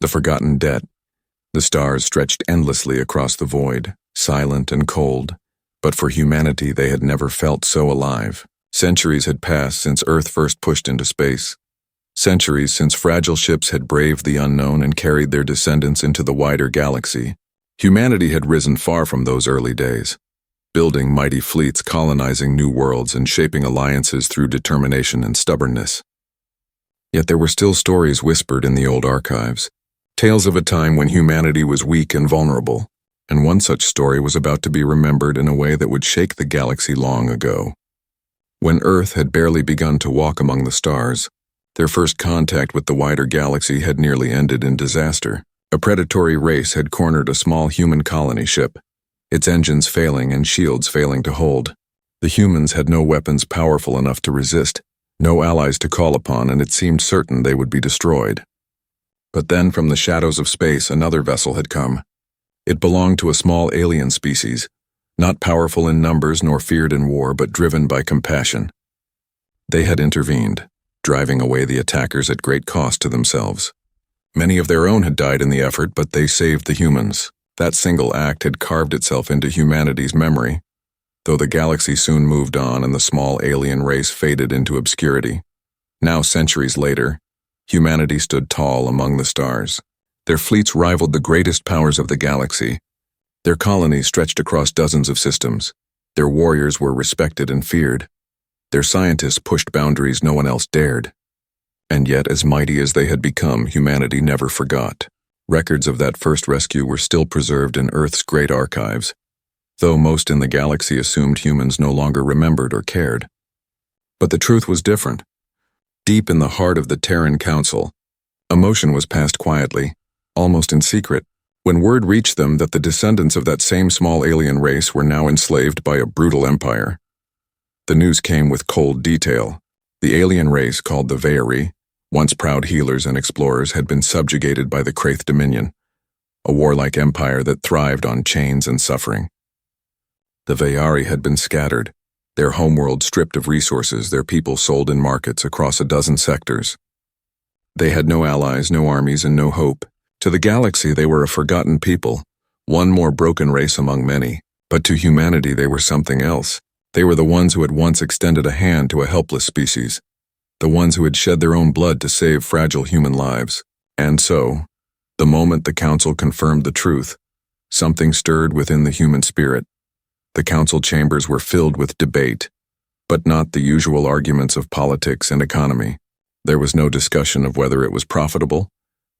The forgotten debt. The stars stretched endlessly across the void, silent and cold, but for humanity they had never felt so alive. Centuries had passed since Earth first pushed into space. Centuries since fragile ships had braved the unknown and carried their descendants into the wider galaxy. Humanity had risen far from those early days, building mighty fleets, colonizing new worlds, and shaping alliances through determination and stubbornness. Yet there were still stories whispered in the old archives, tales of a time when humanity was weak and vulnerable, and one such story was about to be remembered in a way that would shake the galaxy long ago. When Earth had barely begun to walk among the stars, their first contact with the wider galaxy had nearly ended in disaster. A predatory race had cornered a small human colony ship, its engines failing and shields failing to hold. The humans had no weapons powerful enough to resist, no allies to call upon, and it seemed certain they would be destroyed. But then from the shadows of space another vessel had come. It belonged to a small alien species, not powerful in numbers nor feared in war, but driven by compassion. They had intervened, driving away the attackers at great cost to themselves. Many of their own had died in the effort, but they saved the humans. That single act had carved itself into humanity's memory, though the galaxy soon moved on and the small alien race faded into obscurity. Now, centuries later, humanity stood tall among the stars. Their fleets rivaled the greatest powers of the galaxy. Their colonies stretched across dozens of systems. Their warriors were respected and feared. Their scientists pushed boundaries no one else dared. And yet, as mighty as they had become, humanity never forgot. Records of that first rescue were still preserved in Earth's great archives, though most in the galaxy assumed humans no longer remembered or cared. But the truth was different. Deep in the heart of the Terran Council, a motion was passed quietly, almost in secret, when word reached them that the descendants of that same small alien race were now enslaved by a brutal empire. The news came with cold detail. The alien race, called the Vayari, once proud healers and explorers, had been subjugated by the Kraith Dominion, a warlike empire that thrived on chains and suffering. The Vayari had been scattered, their homeworld stripped of resources, their people sold in markets across a dozen sectors. They had no allies, no armies, and no hope. To the galaxy they were a forgotten people, one more broken race among many, but to humanity they were something else. They were the ones who had once extended a hand to a helpless species, the ones who had shed their own blood to save fragile human lives. And so, the moment the Council confirmed the truth, something stirred within the human spirit. The Council chambers were filled with debate, but not the usual arguments of politics and economy. There was no discussion of whether it was profitable,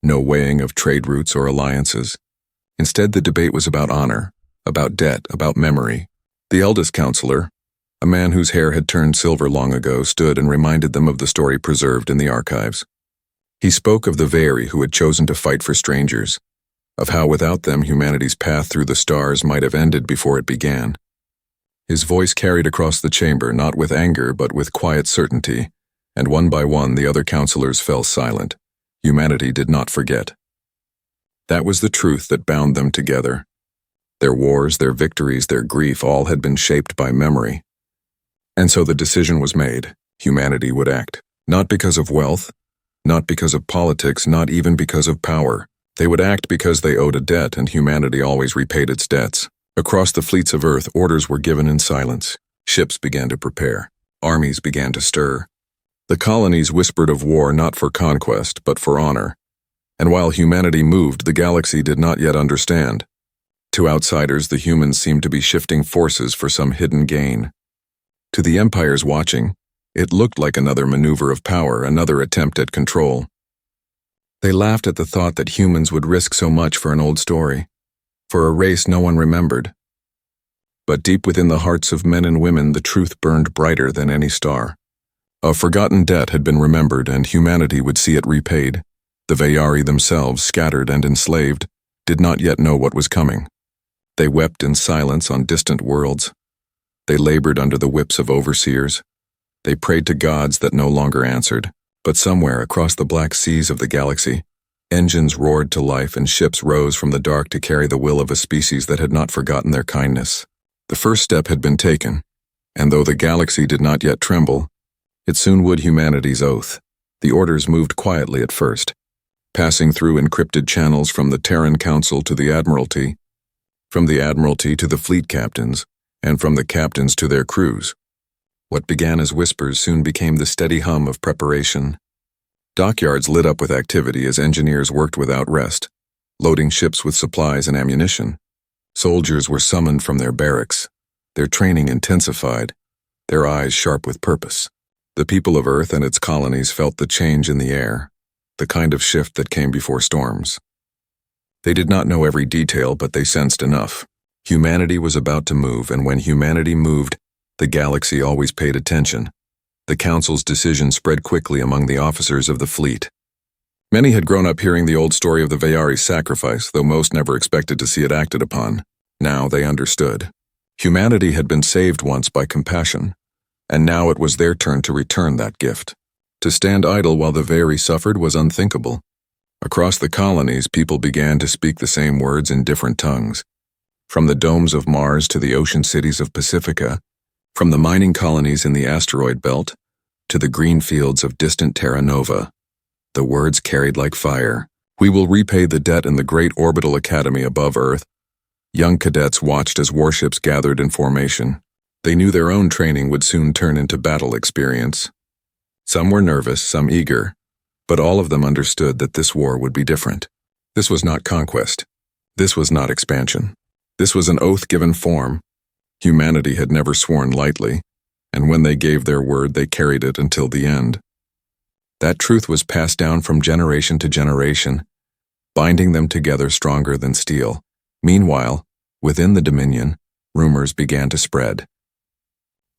no weighing of trade routes or alliances. Instead, the debate was about honor, about debt, about memory. The eldest counselor, a man whose hair had turned silver long ago, stood and reminded them of the story preserved in the archives. He spoke of the Vayari who had chosen to fight for strangers, of how without them humanity's path through the stars might have ended before it began. His voice carried across the chamber, not with anger but with quiet certainty, and one by one the other counselors fell silent. Humanity did not forget. That was the truth that bound them together. Their wars, their victories, their grief, all had been shaped by memory. And so the decision was made. Humanity would act. Not because of wealth, not because of politics, not even because of power. They would act because they owed a debt, and humanity always repaid its debts. Across the fleets of Earth, orders were given in silence. Ships began to prepare. Armies began to stir. The colonies whispered of war not for conquest, but for honor. And while humanity moved, the galaxy did not yet understand. To outsiders, the humans seemed to be shifting forces for some hidden gain. To the empires watching, it looked like another maneuver of power, another attempt at control. They laughed at the thought that humans would risk so much for an old story, for a race no one remembered. But deep within the hearts of men and women, the truth burned brighter than any star. A forgotten debt had been remembered, and humanity would see it repaid. The Vayari themselves, scattered and enslaved, did not yet know what was coming. They wept in silence on distant worlds. They labored under the whips of overseers. They prayed to gods that no longer answered. But somewhere across the black seas of the galaxy, engines roared to life and ships rose from the dark to carry the will of a species that had not forgotten their kindness. The first step had been taken, and though the galaxy did not yet tremble, it soon would humanity's oath. The orders moved quietly at first. passing through encrypted channels from the Terran Council to the Admiralty, from the Admiralty to the fleet captains, and from the captains to their crews. What began as whispers soon became the steady hum of preparation. Dockyards lit up with activity as engineers worked without rest, loading ships with supplies and ammunition. Soldiers were summoned from their barracks, their training intensified, their eyes sharp with purpose. The people of Earth and its colonies felt the change in the air, the kind of shift that came before storms. They did not know every detail, but they sensed enough. Humanity was about to move, and when humanity moved, the galaxy always paid attention. The Council's decision spread quickly among the officers of the fleet. Many had grown up hearing the old story of the Vayari's sacrifice, though most never expected to see it acted upon. Now they understood. Humanity had been saved once by compassion, and now it was their turn to return that gift. To stand idle while the Vayari suffered was unthinkable. Across the colonies, people began to speak the same words in different tongues. From the domes of Mars to the ocean cities of Pacifica, from the mining colonies in the asteroid belt to the green fields of distant Terra Nova, the words carried like fire. We will repay the debt in the great orbital academy above Earth. Young cadets watched as warships gathered in formation. They knew their own training would soon turn into battle experience. Some were nervous, some eager, but all of them understood that this war would be different. This was not conquest. This was not expansion. This was an oath given form. Humanity had never sworn lightly, and when they gave their word, they carried it until the end. That truth was passed down from generation to generation, binding them together stronger than steel. Meanwhile, within the Dominion, rumors began to spread.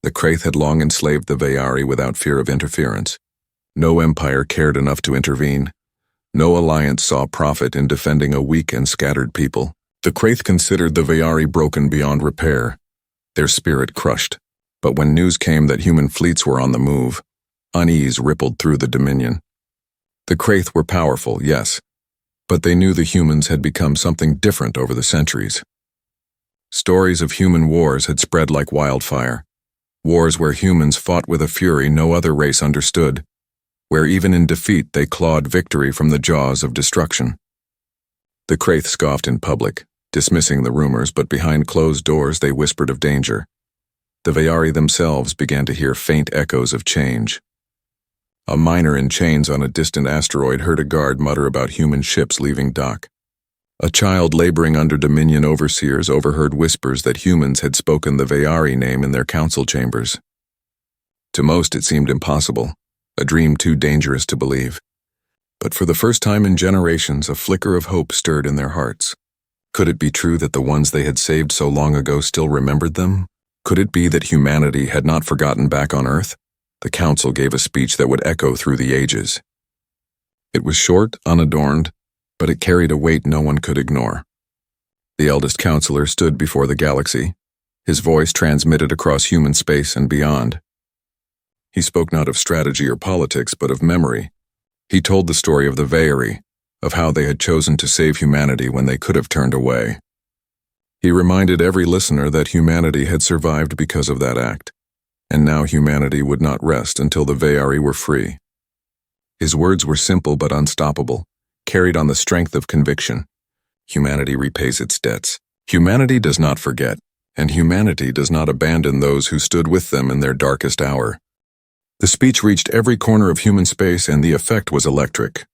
The Kraith had long enslaved the Vayari without fear of interference. No empire cared enough to intervene. No alliance saw profit in defending a weak and scattered people. The Kraith considered the Vayari broken beyond repair, their spirit crushed. But when news came that human fleets were on the move, unease rippled through the Dominion. The Kraith were powerful, yes, but they knew the humans had become something different over the centuries. Stories of human wars had spread like wildfire. Wars where humans fought with a fury no other race understood, where even in defeat they clawed victory from the jaws of destruction. The Kraith scoffed in public, dismissing the rumors, but behind closed doors they whispered of danger. The Vayari themselves began to hear faint echoes of change. A miner in chains on a distant asteroid heard a guard mutter about human ships leaving dock. A child laboring under Dominion overseers overheard whispers that humans had spoken the Vayari name in their council chambers. To most it seemed impossible, a dream too dangerous to believe. But for the first time in generations, a flicker of hope stirred in their hearts. Could it be true that the ones they had saved so long ago still remembered them? Could it be that humanity had not forgotten back on Earth? The council gave a speech that would echo through the ages. It was short, unadorned, but it carried a weight no one could ignore. The eldest counselor stood before the galaxy, his voice transmitted across human space and beyond. He spoke not of strategy or politics, but of memory. He told the story of the Vayari, of how they had chosen to save humanity when they could have turned away. He reminded every listener that humanity had survived because of that act, and now humanity would not rest until the Vayari were free. His words were simple but unstoppable, carried on the strength of conviction. Humanity repays its debts. Humanity does not forget, and humanity does not abandon those who stood with them in their darkest hour. The speech reached every corner of human space, and the effect was electric.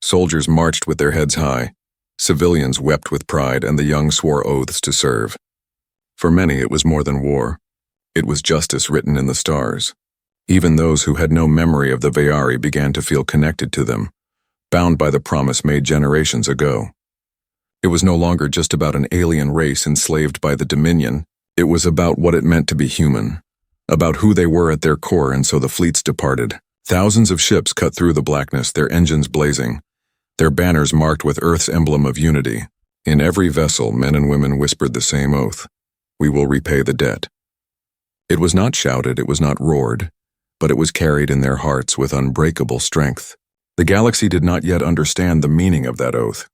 Soldiers marched with their heads high. Civilians wept with pride, and the young swore oaths to serve. For many, it was more than war. It was justice written in the stars. Even those who had no memory of the Vayari began to feel connected to them, bound by the promise made generations ago. It was no longer just about an alien race enslaved by the Dominion. It was about what it meant to be human, about who they were at their core, and so the fleets departed. Thousands of ships cut through the blackness, their engines blazing, their banners marked with Earth's emblem of unity. In every vessel, men and women whispered the same oath: we will repay the debt. It was not shouted, it was not roared, but it was carried in their hearts with unbreakable strength. The galaxy did not yet understand the meaning of that oath.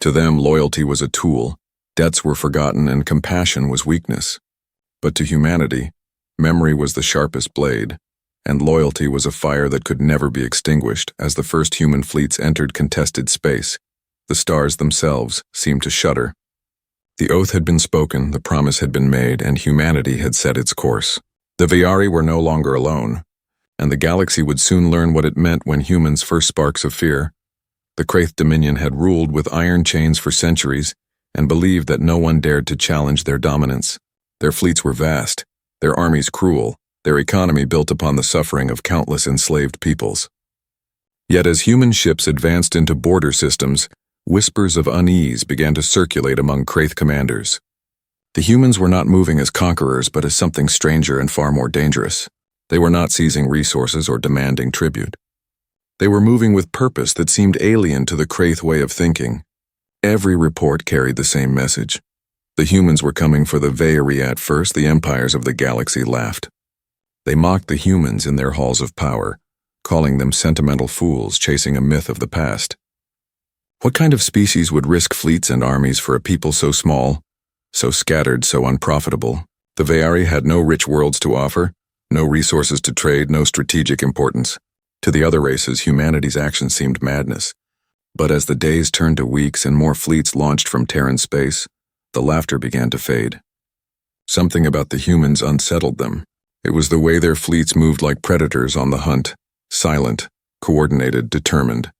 To them, loyalty was a tool, debts were forgotten, and compassion was weakness. But to humanity, memory was the sharpest blade, and loyalty was a fire that could never be extinguished. As the first human fleets entered contested space, the stars themselves seemed to shudder. The oath had been spoken, the promise had been made, and humanity had set its course. The Viari were no longer alone, and the galaxy would soon learn what it meant when humans first sparks of fear. The Kraith Dominion had ruled with iron chains for centuries and believed that no one dared to challenge their dominance. Their fleets were vast, their armies cruel, their economy built upon the suffering of countless enslaved peoples. Yet as human ships advanced into border systems, whispers of unease began to circulate among Kraith commanders. The humans were not moving as conquerors but as something stranger and far more dangerous. They were not seizing resources or demanding tribute. They were moving with purpose that seemed alien to the Kraith way of thinking. Every report carried the same message. The humans were coming for the Viari at first. The empires of the galaxy laughed. They mocked the humans in their halls of power, calling them sentimental fools chasing a myth of the past. What kind of species would risk fleets and armies for a people so small, so scattered, so unprofitable? The Viari had no rich worlds to offer, no resources to trade, no strategic importance. To the other races, humanity's actions seemed madness. But as the days turned to weeks and more fleets launched from Terran space, the laughter began to fade. Something about the humans unsettled them. It was the way their fleets moved like predators on the hunt, silent, coordinated, determined.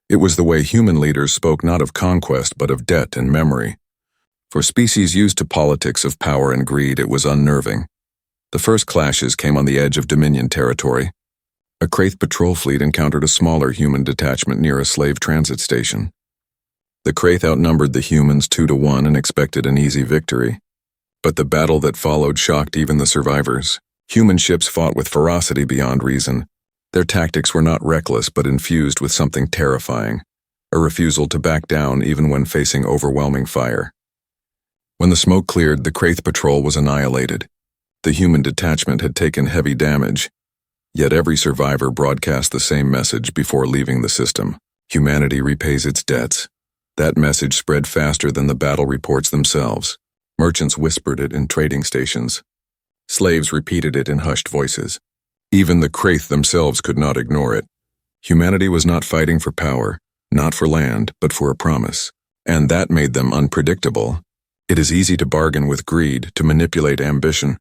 It was the way human leaders spoke not of conquest but of debt and memory. For species used to politics of power and greed, it was unnerving. The first clashes came on the edge of Dominion territory. A Kraith patrol fleet encountered a smaller human detachment near a slave transit station. The Kraith outnumbered the humans 2-1 and expected an easy victory. But the battle that followed shocked even the survivors. Human ships fought with ferocity beyond reason. Their tactics were not reckless but infused with something terrifying, a refusal to back down even when facing overwhelming fire. When the smoke cleared, the Kraith patrol was annihilated. The human detachment had taken heavy damage, yet every survivor broadcast the same message before leaving the system. Humanity repays its debts. That message spread faster than the battle reports themselves. Merchants whispered it in trading stations. Slaves repeated it in hushed voices. Even the Kraith themselves could not ignore it. Humanity was not fighting for power, not for land, but for a promise. And that made them unpredictable. It is easy to bargain with greed, to manipulate ambition,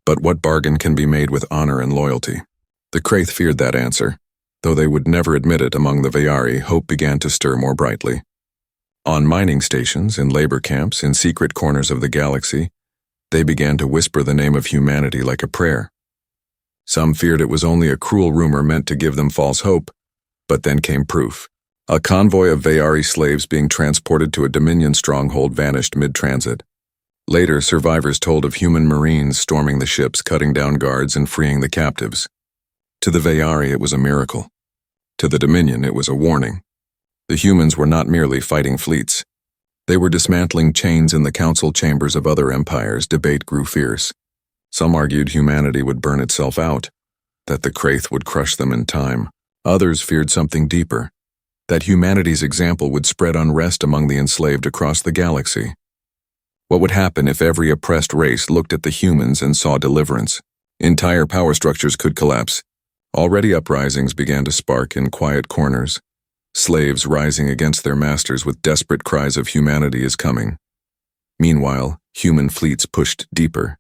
but what bargain can be made with honor and loyalty? The Kraith feared that answer. Though they would never admit it among the Viari, hope began to stir more brightly. On mining stations, in labor camps, in secret corners of the galaxy, they began to whisper the name of humanity like a prayer. Some feared it was only a cruel rumor meant to give them false hope, but then came proof. A convoy of Viari slaves being transported to a Dominion stronghold vanished mid-transit. Later, survivors told of human marines storming the ships, cutting down guards and freeing the captives. To the Viari, it was a miracle. To the Dominion, it was a warning. The humans were not merely fighting fleets. They were dismantling chains in the council chambers of other empires. Debate grew fierce. Some argued humanity would burn itself out, that the Kraith would crush them in time. Others feared something deeper, that humanity's example would spread unrest among the enslaved across the galaxy. What would happen if every oppressed race looked at the humans and saw deliverance? Entire power structures could collapse. Already uprisings began to spark in quiet corners. Slaves rising against their masters with desperate cries of humanity is coming. Meanwhile, human fleets pushed deeper.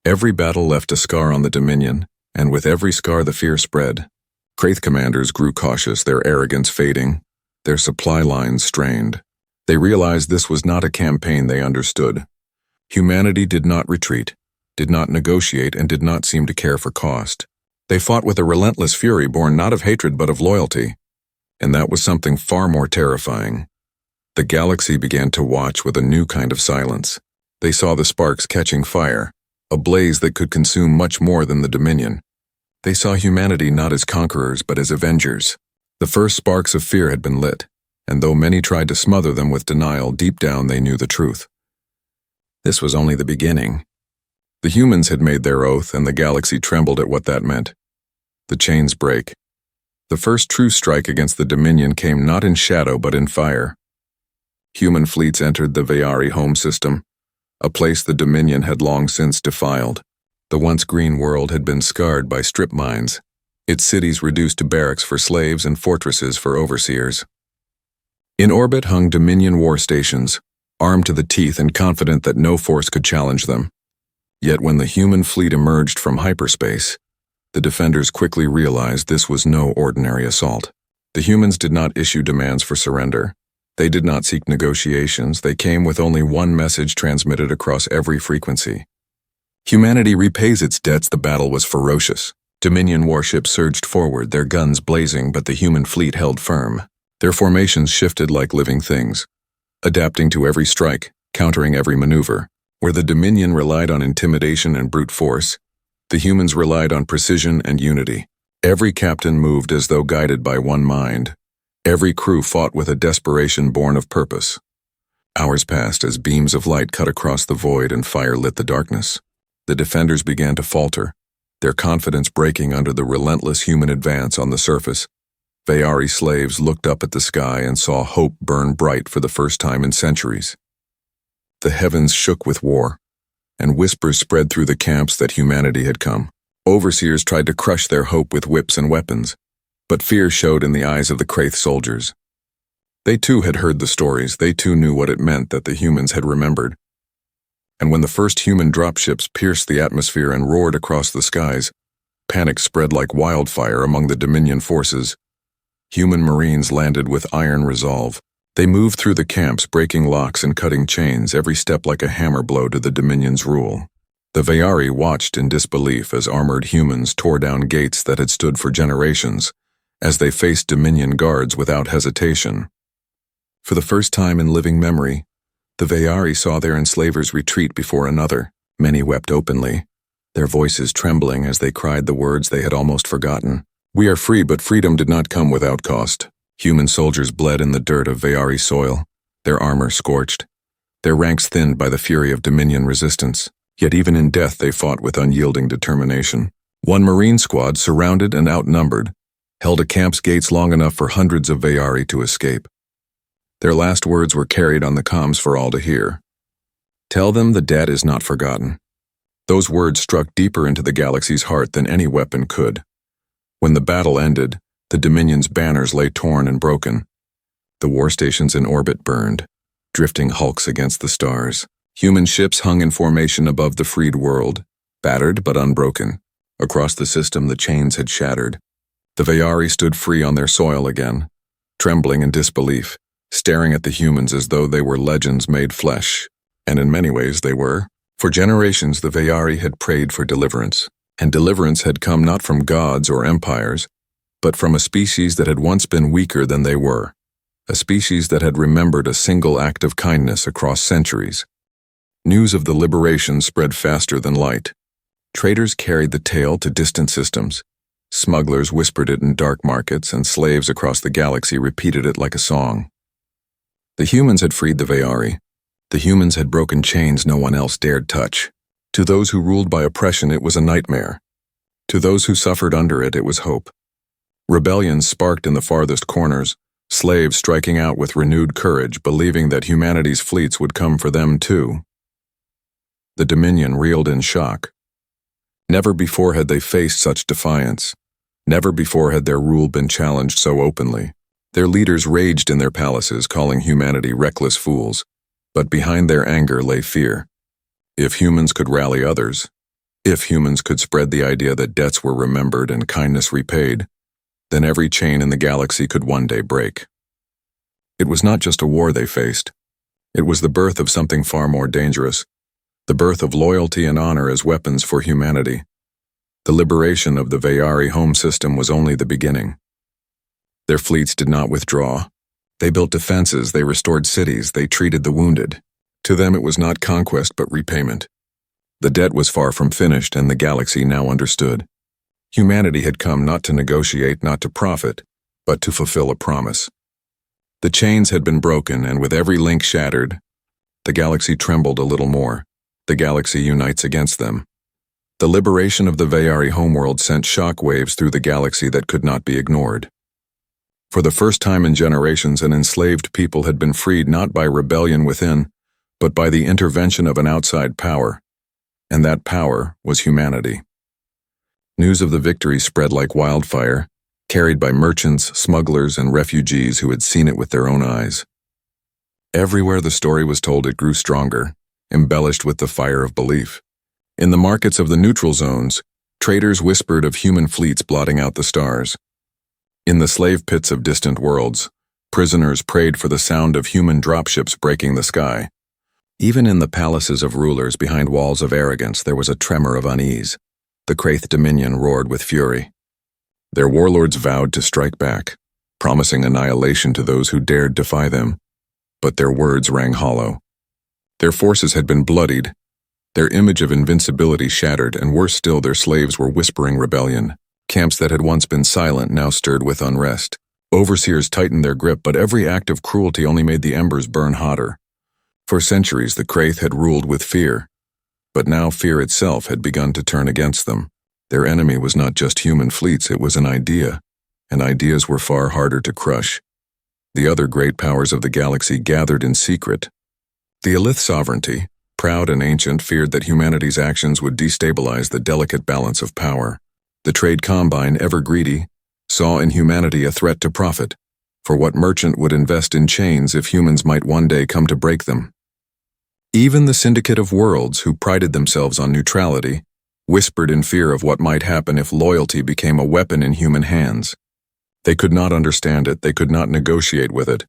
Every battle left a scar on the Dominion, and with every scar the fear spread. Kraith commanders grew cautious, their arrogance fading, their supply lines strained. They realized this was not a campaign they understood. Humanity did not retreat, did not negotiate, and did not seem to care for cost. They fought with a relentless fury born not of hatred but of loyalty. And that was something far more terrifying. The galaxy began to watch with a new kind of silence. They saw the sparks catching fire, a blaze that could consume much more than the Dominion. They saw humanity not as conquerors but as avengers. The first sparks of fear had been lit, and though many tried to smother them with denial, deep down they knew the truth. This was only the beginning. The humans had made their oath, and the galaxy trembled at what that meant. The chains break. The first true strike against the Dominion came not in shadow but in fire. Human fleets entered the Viari home system, a place the Dominion had long since defiled. The once green world had been scarred by strip mines, its cities reduced to barracks for slaves and fortresses for overseers. In orbit hung Dominion war stations, armed to the teeth and confident that no force could challenge them. Yet when the human fleet emerged from hyperspace, the defenders quickly realized this was no ordinary assault. The humans did not issue demands for surrender. They did not seek negotiations. They came with only one message transmitted across every frequency. Humanity repays its debts. The battle was ferocious. Dominion warships surged forward, their guns blazing, but the human fleet held firm. Their formations shifted like living things, adapting to every strike, countering every maneuver. Where the Dominion relied on intimidation and brute force, the humans relied on precision and unity. Every captain moved as though guided by one mind. Every crew fought with a desperation born of purpose. Hours passed as beams of light cut across the void and fire lit the darkness. The defenders began to falter, their confidence breaking under the relentless human advance on the surface. Vayari slaves looked up at the sky and saw hope burn bright for the first time in centuries. The heavens shook with war, and whispers spread through the camps that humanity had come. Overseers tried to crush their hope with whips and weapons, but fear showed in the eyes of the Kraith soldiers. They too had heard the stories. They too knew what it meant that the humans had remembered. And when the first human dropships pierced the atmosphere and roared across the skies, panic spread like wildfire among the Dominion forces. Human Marines landed with iron resolve. They moved through the camps, breaking locks and cutting chains, every step like a hammer blow to the Dominion's rule. The Vayari watched in disbelief as armored humans tore down gates that had stood for generations, as they faced Dominion guards without hesitation. For the first time in living memory, the Vayari saw their enslavers retreat before another. Many wept openly, their voices trembling as they cried the words they had almost forgotten. "We are free, but freedom did not come without cost." Human soldiers bled in the dirt of Vayari soil, their armor scorched, their ranks thinned by the fury of Dominion resistance. Yet even in death they fought with unyielding determination. One Marine squad, surrounded and outnumbered, held a camp's gates long enough for hundreds of Vayari to escape. Their last words were carried on the comms for all to hear. "Tell them the dead is not forgotten." Those words struck deeper into the galaxy's heart than any weapon could. When the battle ended, the Dominion's banners lay torn and broken. The war stations in orbit burned, drifting hulks against the stars. Human ships hung in formation above the freed world, battered but unbroken. Across the system, the chains had shattered. The Vayari stood free on their soil again, trembling in disbelief, staring at the humans as though they were legends made flesh. And in many ways they were. For generations, the Vayari had prayed for deliverance, and deliverance had come not from gods or empires, but from a species that had once been weaker than they were, a species that had remembered a single act of kindness across centuries. News of the liberation spread faster than light. Traders carried the tale to distant systems. Smugglers whispered it in dark markets, and slaves across the galaxy repeated it like a song. The humans had freed the Vayari. The humans had broken chains no one else dared touch. To those who ruled by oppression, it was a nightmare. To those who suffered under it, it was hope. Rebellions sparked in the farthest corners, slaves striking out with renewed courage, believing that humanity's fleets would come for them too. The Dominion reeled in shock. Never before had they faced such defiance. Never before had their rule been challenged so openly. Their leaders raged in their palaces, calling humanity reckless fools. But behind their anger lay fear. If humans could rally others, if humans could spread the idea that debts were remembered and kindness repaid, then every chain in the galaxy could one day break. It was not just a war they faced. It was the birth of something far more dangerous, the birth of loyalty and honor as weapons for humanity. The liberation of the Vayari home system was only the beginning. Their fleets did not withdraw. They built defenses, they restored cities, they treated the wounded. To them it was not conquest but repayment. The debt was far from finished, and the galaxy now understood. Humanity had come not to negotiate, not to profit, but to fulfill a promise. The chains had been broken, and with every link shattered, the galaxy trembled a little more. The galaxy unites against them. The liberation of the Vayari homeworld sent shock waves through the galaxy that could not be ignored. For the first time in generations, an enslaved people had been freed not by rebellion within, but by the intervention of an outside power. and that power was humanity. News of the victory spread like wildfire, carried by merchants, smugglers, and refugees who had seen it with their own eyes. Everywhere the story was told, it grew stronger, embellished with the fire of belief. In the markets of the neutral zones, traders whispered of human fleets blotting out the stars. In the slave pits of distant worlds, prisoners prayed for the sound of human dropships breaking the sky. Even in the palaces of rulers behind walls of arrogance, there was a tremor of unease. The Kraith Dominion roared with fury. Their warlords vowed to strike back, promising annihilation to those who dared defy them. But their words rang hollow. Their forces had been bloodied, their image of invincibility shattered, and worse still, their slaves were whispering rebellion. Camps that had once been silent now stirred with unrest. Overseers tightened their grip, but every act of cruelty only made the embers burn hotter. For centuries, the Kraith had ruled with fear, but now fear itself had begun to turn against them. Their enemy was not just human fleets, it was an idea, and ideas were far harder to crush. The other great powers of the galaxy gathered in secret. The Elith sovereignty, proud and ancient, feared that humanity's actions would destabilize the delicate balance of power. The trade combine, ever greedy, saw in humanity a threat to profit, for what merchant would invest in chains if humans might one day come to break them? Even the Syndicate of Worlds, who prided themselves on neutrality, whispered in fear of what might happen if loyalty became a weapon in human hands. They could not understand it, they could not negotiate with it,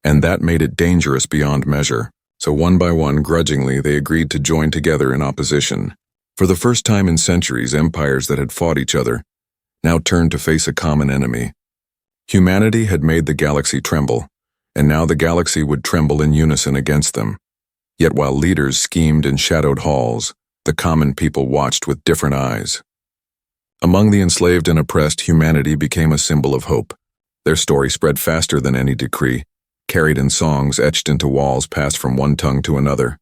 and that made it dangerous beyond measure. So one by one, grudgingly, they agreed to join together in opposition. For the first time in centuries, empires that had fought each other now turned to face a common enemy. Humanity had made the galaxy tremble, and now the galaxy would tremble in unison against them. Yet while leaders schemed in shadowed halls, the common people watched with different eyes. Among the enslaved and oppressed, humanity became a symbol of hope. Their story spread faster than any decree, carried in songs etched into walls passed from one tongue to another.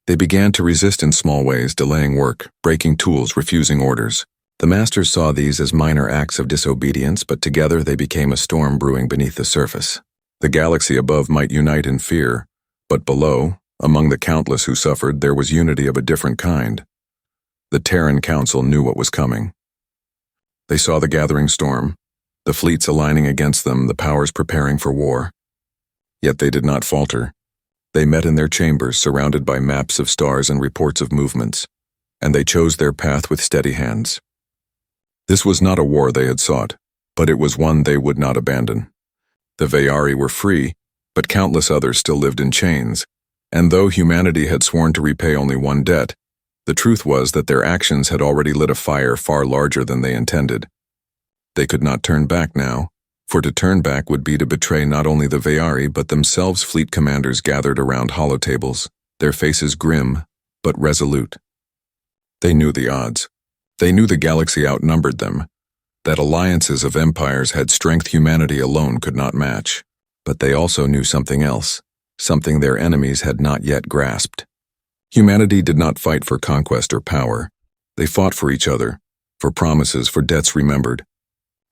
They began to resist in small ways, delaying work, breaking tools, refusing orders. The masters saw these as minor acts of disobedience, but together they became a storm brewing beneath the surface. The galaxy above might unite in fear, but below, among the countless who suffered, there was unity of a different kind. The Terran Council knew what was coming. They saw the gathering storm, the fleets aligning against them, the powers preparing for war. Yet they did not falter. They met in their chambers, surrounded by maps of stars and reports of movements, and they chose their path with steady hands. This was not a war they had sought, but it was one they would not abandon. The Vayari were free, but countless others still lived in chains, and though humanity had sworn to repay only one debt, the truth was that their actions had already lit a fire far larger than they intended. They could not turn back now, for to turn back would be to betray not only the Vayari but themselves. Fleet commanders gathered around holotables, their faces grim but resolute. They knew the odds. They knew the galaxy outnumbered them, that alliances of empires had strength humanity alone could not match. But they also knew something else, something their enemies had not yet grasped. Humanity did not fight for conquest or power. They fought for each other, for promises, for debts remembered.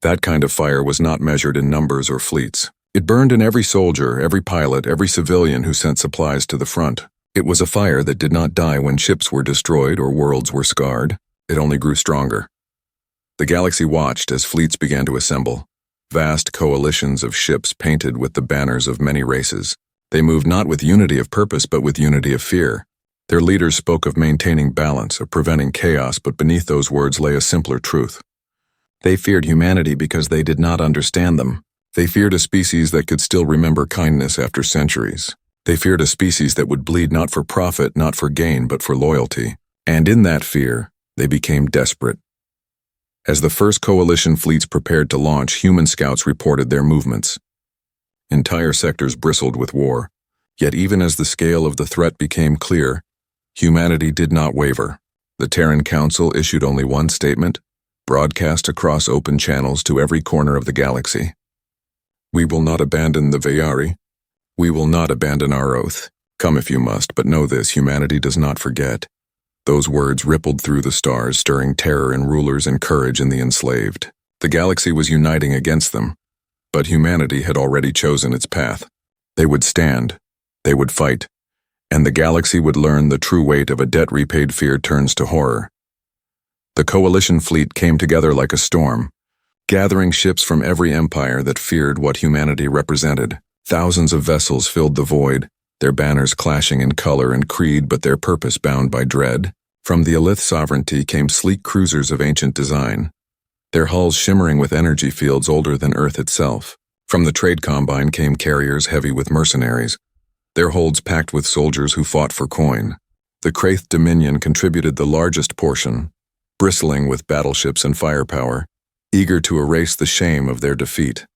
That kind of fire was not measured in numbers or fleets. It burned in every soldier, every pilot, every civilian who sent supplies to the front. It was a fire that did not die when ships were destroyed or worlds were scarred. It only grew stronger. The galaxy watched as fleets began to assemble, vast coalitions of ships painted with the banners of many races. They moved not with unity of purpose but with unity of fear. Their leaders spoke of maintaining balance, of preventing chaos, but beneath those words lay a simpler truth. They feared humanity because they did not understand them. They feared a species that could still remember kindness after centuries. They feared a species that would bleed not for profit, not for gain, but for loyalty. And in that fear, they became desperate. As the first coalition fleets prepared to launch, human scouts reported their movements. Entire sectors bristled with war. Yet even as the scale of the threat became clear, humanity did not waver. The Terran Council issued only one statement, broadcast across open channels to every corner of the galaxy. We will not abandon the Vayari. We will not abandon our oath. Come if you must, but know this, humanity does not forget. Those words rippled through the stars, stirring terror in rulers and courage in the enslaved. The galaxy was uniting against them, but humanity had already chosen its path. They would stand, they would fight, and the galaxy would learn the true weight of a debt-repaid fear turns to horror. The coalition fleet came together like a storm, gathering ships from every empire that feared what humanity represented. Thousands of vessels filled the void, their banners clashing in color and creed but their purpose bound by dread. From the Alith sovereignty came sleek cruisers of ancient design, their hulls shimmering with energy fields older than Earth itself. From the Trade Combine came carriers heavy with mercenaries, their holds packed with soldiers who fought for coin. The Kraith Dominion contributed the largest portion, bristling with battleships and firepower, eager to erase the shame of their defeat.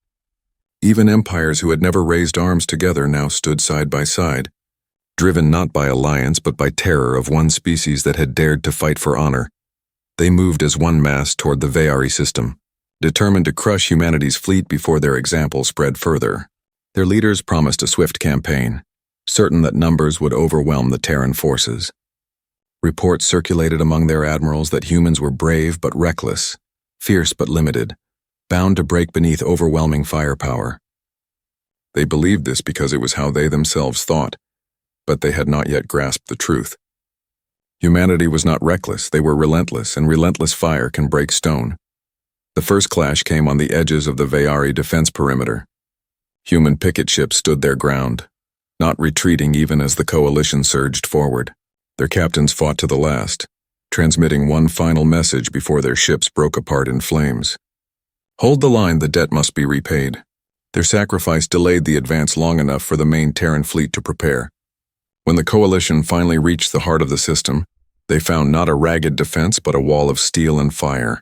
Even empires who had never raised arms together now stood side by side, driven not by alliance but by terror of one species that had dared to fight for honor. They moved as one mass toward the Veari system, determined to crush humanity's fleet before their example spread further. Their leaders promised a swift campaign, certain that numbers would overwhelm the Terran forces. Reports circulated among their admirals that humans were brave but reckless, fierce but limited, bound to break beneath overwhelming firepower. They believed this because it was how they themselves thought, but they had not yet grasped the truth. Humanity was not reckless, they were relentless, and relentless fire can break stone. The first clash came on the edges of the Veari defense perimeter. Human picket ships stood their ground, not retreating even as the coalition surged forward. Their captains fought to the last, transmitting one final message before their ships broke apart in flames. Hold the line, the debt must be repaid. Their sacrifice delayed the advance long enough for the main Terran fleet to prepare. When the coalition finally reached the heart of the system, they found not a ragged defense but a wall of steel and fire.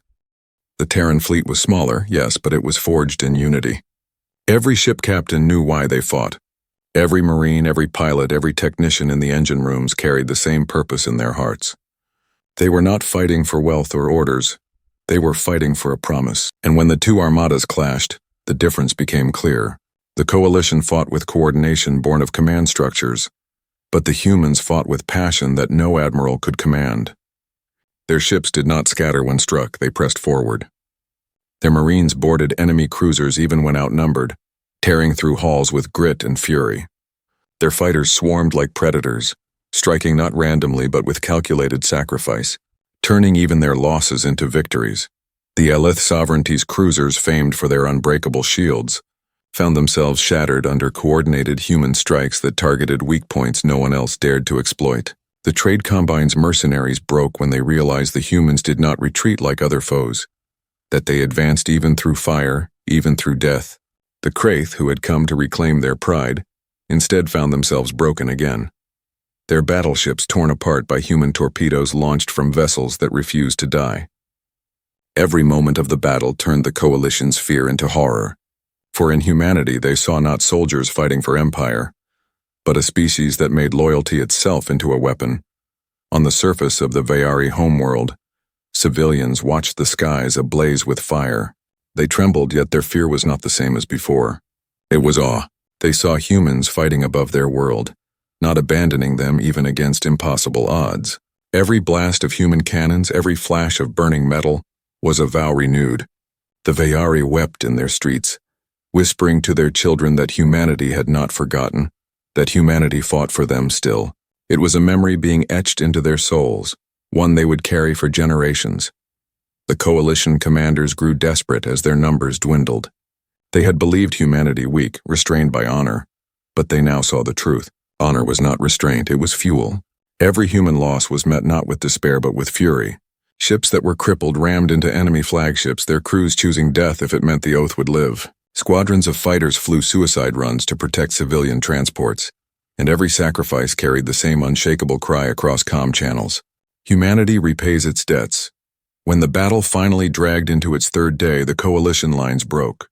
The Terran fleet was smaller, yes, but it was forged in unity. Every ship captain knew why they fought. Every Marine, every pilot, every technician in the engine rooms carried the same purpose in their hearts. They were not fighting for wealth or orders. They were fighting for a promise. And when the two armadas clashed, the difference became clear. The coalition fought with coordination born of command structures, but the humans fought with passion that no admiral could command. Their ships did not scatter when struck, they pressed forward. Their Marines boarded enemy cruisers even when outnumbered, tearing through halls with grit and fury. Their fighters swarmed like predators, striking not randomly but with calculated sacrifice, turning even their losses into victories. The Alith sovereignty's cruisers, famed for their unbreakable shields, found themselves shattered under coordinated human strikes that targeted weak points no one else dared to exploit. The Trade Combine's mercenaries broke when they realized the humans did not retreat like other foes, that they advanced even through fire, even through death. The Kraith, who had come to reclaim their pride, instead found themselves broken again. Their battleships torn apart by human torpedoes launched from vessels that refused to die. Every moment of the battle turned the coalition's fear into horror, for in humanity they saw not soldiers fighting for empire, but a species that made loyalty itself into a weapon. On the surface of the Veari homeworld, civilians watched the skies ablaze with fire. They trembled, yet their fear was not the same as before. It was awe. They saw humans fighting above their world, not abandoning them even against impossible odds. Every blast of human cannons, every flash of burning metal, was a vow renewed. The Veari wept in their streets, whispering to their children that humanity had not forgotten, that humanity fought for them still. It was a memory being etched into their souls, one they would carry for generations. The coalition commanders grew desperate as their numbers dwindled. They had believed humanity weak, restrained by honor, but they now saw the truth. Honor was not restraint, it was fuel. Every human loss was met not with despair but with fury. Ships that were crippled rammed into enemy flagships, their crews choosing death if it meant the oath would live. Squadrons of fighters flew suicide runs to protect civilian transports, and every sacrifice carried the same unshakable cry across comm channels. Humanity repays its debts. When the battle finally dragged into its third day, the coalition lines broke.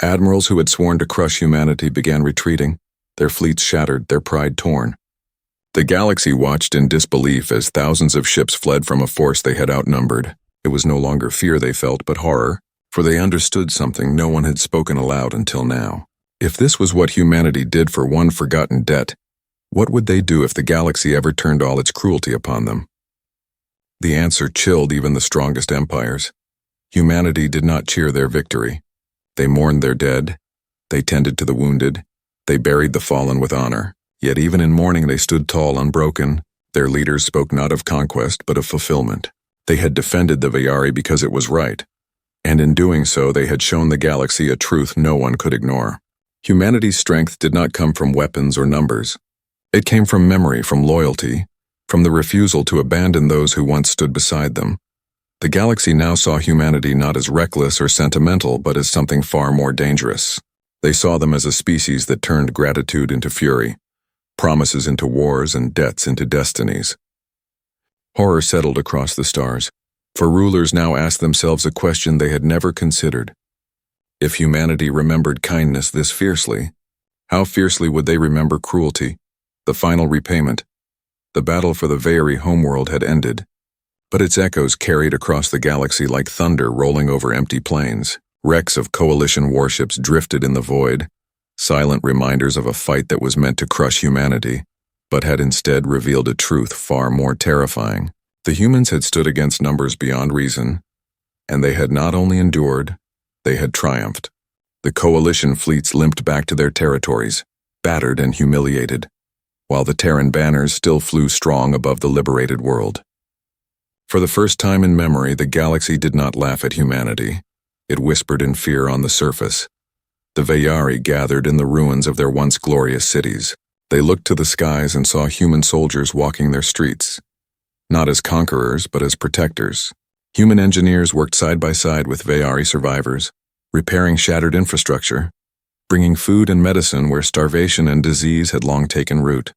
Admirals who had sworn to crush humanity began retreating, their fleets shattered, their pride torn. The galaxy watched in disbelief as thousands of ships fled from a force they had outnumbered. It was no longer fear they felt, but horror, for they understood something no one had spoken aloud until now. If this was what humanity did for one forgotten debt, what would they do if the galaxy ever turned all its cruelty upon them? The answer chilled even the strongest empires. Humanity did not cheer their victory. They mourned their dead, they tended to the wounded, they buried the fallen with honor. Yet even in mourning they stood tall, unbroken. Their leaders spoke not of conquest, but of fulfillment. They had defended the Vayari because it was right, and in doing so they had shown the galaxy a truth no one could ignore. Humanity's strength did not come from weapons or numbers. It came from memory, from loyalty, from the refusal to abandon those who once stood beside them. The galaxy now saw humanity not as reckless or sentimental, but as something far more dangerous. They saw them as a species that turned gratitude into fury, promises into wars, and debts into destinies. Horror settled across the stars, for rulers now asked themselves a question they had never considered. If humanity remembered kindness this fiercely, how fiercely would they remember cruelty, the final repayment? The battle for the Vayari homeworld had ended, but its echoes carried across the galaxy like thunder rolling over empty plains. Wrecks of coalition warships drifted in the void, silent reminders of a fight that was meant to crush humanity, but had instead revealed a truth far more terrifying. The humans had stood against numbers beyond reason, and they had not only endured, they had triumphed. The coalition fleets limped back to their territories, battered and humiliated, while the Terran banners still flew strong above the liberated world. For the first time in memory, the galaxy did not laugh at humanity. It whispered in fear on the surface. The Vayari gathered in the ruins of their once glorious cities. They looked to the skies and saw human soldiers walking their streets, not as conquerors, but as protectors. Human engineers worked side by side with Vayari survivors, repairing shattered infrastructure, bringing food and medicine where starvation and disease had long taken root.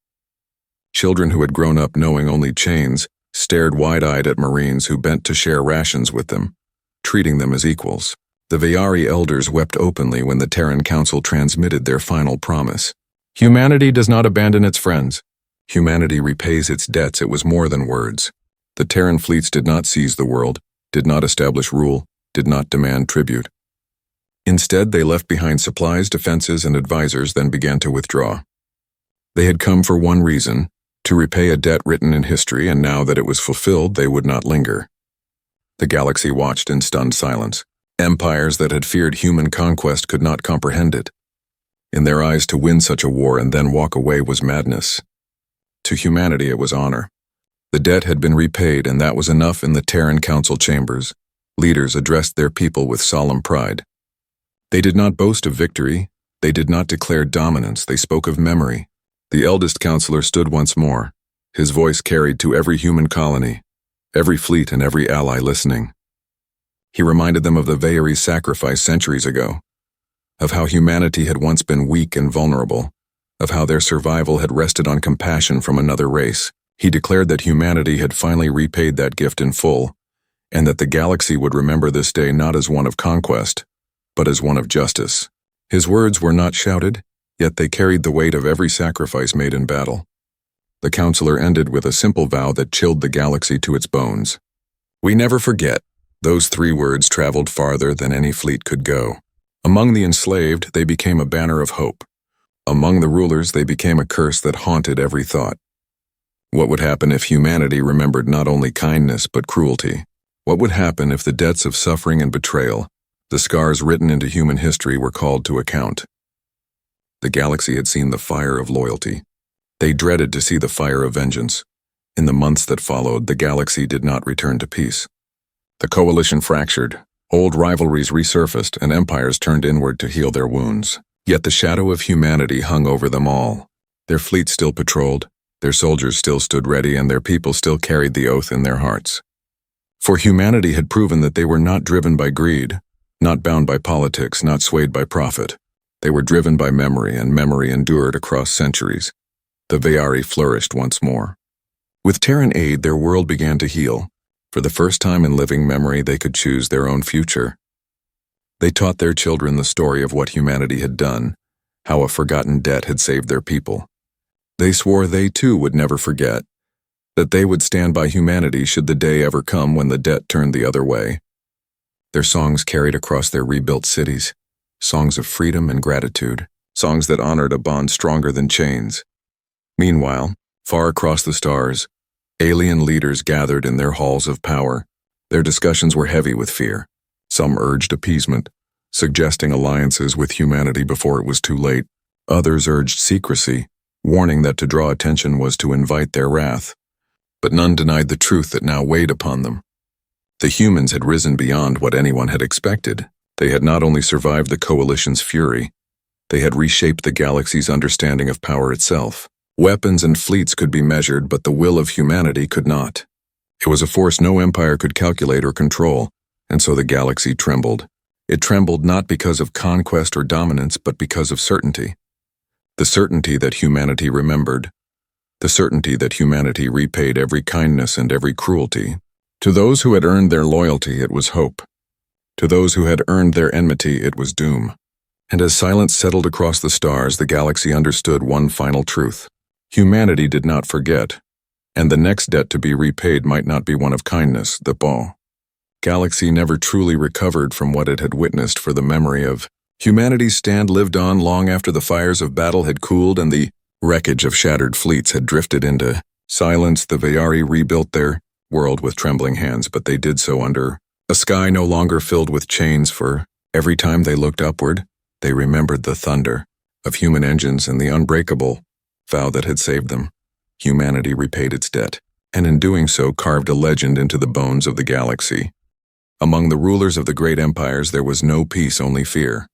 Children who had grown up knowing only chains stared wide-eyed at Marines who bent to share rations with them, treating them as equals. The Vayari elders wept openly when the Terran Council transmitted their final promise. Humanity does not abandon its friends. Humanity repays its debts. It was more than words. The Terran fleets did not seize the world, did not establish rule, did not demand tribute. Instead, they left behind supplies, defenses, and advisors, then began to withdraw. They had come for one reason, to repay a debt written in history, and now that it was fulfilled, they would not linger. The galaxy watched in stunned silence. Empires that had feared human conquest could not comprehend it. In their eyes, to win such a war and then walk away was madness. To humanity, it was honor. The debt had been repaid, and that was enough. In the Terran Council chambers, leaders addressed their people with solemn pride. They did not boast of victory. They did not declare dominance. They spoke of memory. The eldest counselor stood once more, his voice carried to every human colony, every fleet and every ally listening. He reminded them of the Vayari sacrifice centuries ago, of how humanity had once been weak and vulnerable, of how their survival had rested on compassion from another race. He declared that humanity had finally repaid that gift in full, and that the galaxy would remember this day not as one of conquest, but as one of justice. His words were not shouted, yet they carried the weight of every sacrifice made in battle. The counselor ended with a simple vow that chilled the galaxy to its bones. "We never forget." Those 3 words traveled farther than any fleet could go. Among the enslaved, they became a banner of hope. Among the rulers, they became a curse that haunted every thought. What would happen if humanity remembered not only kindness but cruelty? What would happen if the debts of suffering and betrayal, the scars written into human history, were called to account? The galaxy had seen the fire of loyalty. They dreaded to see the fire of vengeance. In the months that followed, the galaxy did not return to peace. The coalition fractured, old rivalries resurfaced, and empires turned inward to heal their wounds. Yet the shadow of humanity hung over them all. Their fleets still patrolled, their soldiers still stood ready, and their people still carried the oath in their hearts. For humanity had proven that they were not driven by greed, not bound by politics, not swayed by profit. They were driven by memory, and memory endured across centuries. The Vayari flourished once more. With Terran aid, their world began to heal. For the first time in living memory, they could choose their own future. They taught their children the story of what humanity had done, how a forgotten debt had saved their people. They swore they too would never forget, that they would stand by humanity should the day ever come when the debt turned the other way. Their songs carried across their rebuilt cities, songs of freedom and gratitude, songs that honored a bond stronger than chains. Meanwhile, far across the stars, alien leaders gathered in their halls of power. Their discussions were heavy with fear. Some urged appeasement, suggesting alliances with humanity before it was too late. Others urged secrecy, warning that to draw attention was to invite their wrath. But none denied the truth that now weighed upon them. The humans had risen beyond what anyone had expected. They had not only survived the Coalition's fury, they had reshaped the galaxy's understanding of power itself. Weapons and fleets could be measured, but the will of humanity could not. It was a force no empire could calculate or control, and so the galaxy trembled. It trembled not because of conquest or dominance, but because of certainty. The certainty that humanity remembered. The certainty that humanity repaid every kindness and every cruelty. To those who had earned their loyalty, it was hope. To those who had earned their enmity, it was doom. And as silence settled across the stars, the galaxy understood one final truth. Humanity did not forget, and the next debt to be repaid might not be one of kindness, the bon. Galaxy never truly recovered from what it had witnessed, for the memory of humanity's stand lived on long after the fires of battle had cooled and the wreckage of shattered fleets had drifted into silence. The Vayari rebuilt their world with trembling hands, but they did so under a sky no longer filled with chains, for every time they looked upward, they remembered the thunder of human engines and the unbreakable vow that had saved them. Humanity repaid its debt, and in doing so carved a legend into the bones of the galaxy. Among the rulers of the great empires there was no peace, only fear.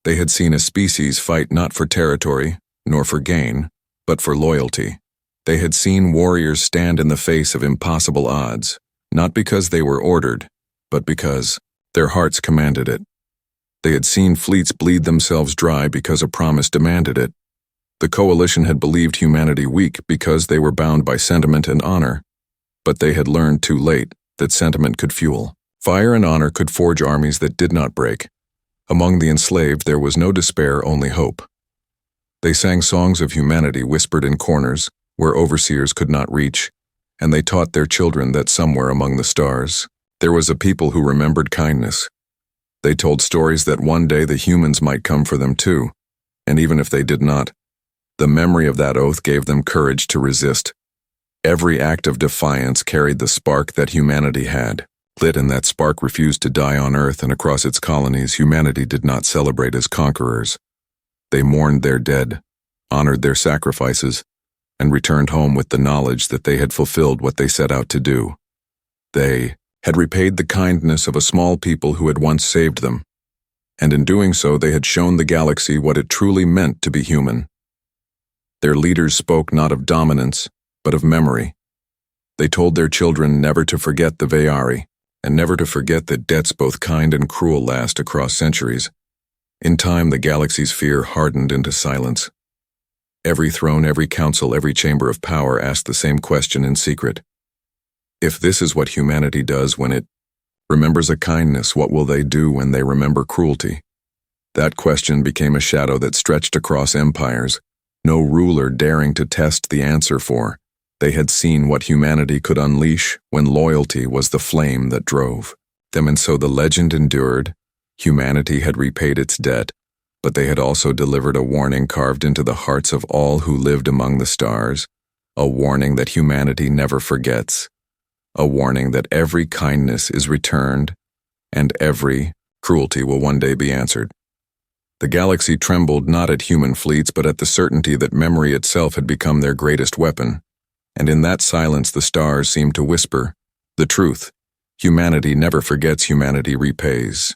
They had seen a species fight not for territory, nor for gain, but for loyalty. They had seen warriors stand in the face of impossible odds, not because they were ordered, but because their hearts commanded it. They had seen fleets bleed themselves dry because a promise demanded it. The Coalition had believed humanity weak because they were bound by sentiment and honor, but they had learned too late that sentiment could fuel. Fire and honor could forge armies that did not break. Among the enslaved there was no despair, only hope. They sang songs of humanity whispered in corners where overseers could not reach, and they taught their children that somewhere among the stars there was a people who remembered kindness. They told stories that one day the humans might come for them too, and even if they did not, the memory of that oath gave them courage to resist. Every act of defiance carried the spark that humanity had lit, and that spark refused to die on Earth, and across its colonies humanity did not celebrate as conquerors. They mourned their dead, honored their sacrifices, and returned home with the knowledge that they had fulfilled what they set out to do. They had repaid the kindness of a small people who had once saved them, and in doing so they had shown the galaxy what it truly meant to be human. Their leaders spoke not of dominance, but of memory. They told their children never to forget the Vayari, and never to forget that debts both kind and cruel last across centuries. In time, the galaxy's fear hardened into silence. Every throne, every council, every chamber of power asked the same question in secret. If this is what humanity does when it remembers a kindness, what will they do when they remember cruelty? That question became a shadow that stretched across empires, no ruler daring to test the answer, for they had seen what humanity could unleash when loyalty was the flame that drove them. And so the legend endured. Humanity had repaid its debt, but they had also delivered a warning carved into the hearts of all who lived among the stars, a warning that humanity never forgets, a warning that every kindness is returned and every cruelty will one day be answered. The galaxy trembled not at human fleets, but at the certainty that memory itself had become their greatest weapon. And in that silence the stars seemed to whisper the truth. Humanity never forgets, humanity repays.